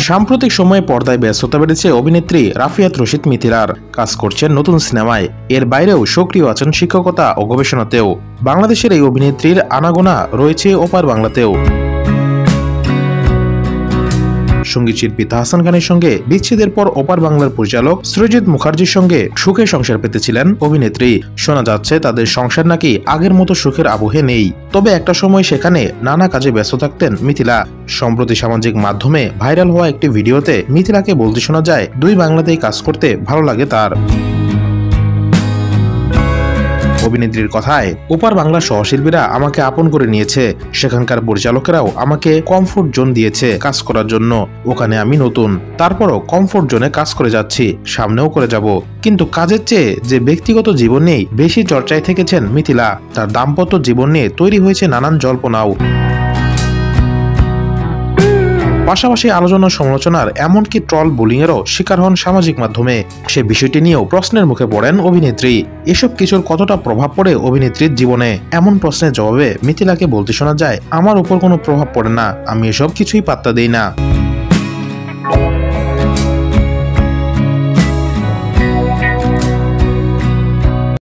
সাম্প্রতিক সময়ে পর্দায় ব্যস্ততা বেড়েছে অভিনেত্রী রাফিয়াত রশিদ মিথিলার। কাজ করছেন নতুন সিনেমায়। এর বাইরেও সক্রিয় আছেন শিক্ষকতা ও গবেষণাতেও। বাংলাদেশের এই অভিনেত্রীর আনাগোনা রয়েছে ওপার বাংলাতেও। সঙ্গীত শিল্পী তাহসান খানের সঙ্গে বিচ্ছেদের পর ওপার বাংলার পরিচালক সৃজিত মুখার্জির সঙ্গে সুখে সংসার পেতেছিলেন অভিনেত্রী। শোনা যাচ্ছে তাদের সংসার নাকি আগের মতো সুখের আবহে নেই। তবে একটা সময় সেখানে নানা কাজে ব্যস্ত থাকতেন মিথিলা। সম্প্রতি সামাজিক মাধ্যমে ভাইরাল হওয়া একটি ভিডিওতে মিথিলাকে বলতে শোনা যায় দুই বাংলাতেই কাজ করতে ভালো লাগে তার। অভিনেত্রীর কথায়, ওপার বাংলার সহশিল্পীরা আমাকে আপন করে নিয়েছে। সেখানকার পরিচালকেরাও আমাকে কমফোর্ট জোন দিয়েছে কাজ করার জন্য। ওখানে আমি নতুন, তারপরও কমফোর্ট জোনে কাজ করে যাচ্ছি, সামনেও করে যাব। কিন্তু কাজের চেয়ে যে ব্যক্তিগত জীবন নিয়েই বেশি চর্চায় থেকেছেন মিথিলা। তার দাম্পত্য জীবন নিয়ে তৈরি হয়েছে নানান জল্পনাও। পাশাপাশি আলোচনা সমালোচনার এমনকি ট্রল বুলিংয়েরও শিকার হন সামাজিক মাধ্যমে। সে বিষয়টি নিয়েও প্রশ্নের মুখে পড়েন অভিনেত্রী। এসব কিছুর কতটা প্রভাব পড়ে অভিনেত্রীর জীবনে? এমন প্রশ্নের জবাবে মিথিলাকে বলতে শোনা যায়, আমার উপর কোনো প্রভাব পড়ে না, আমি এসব কিছুই পাত্তা দেই না।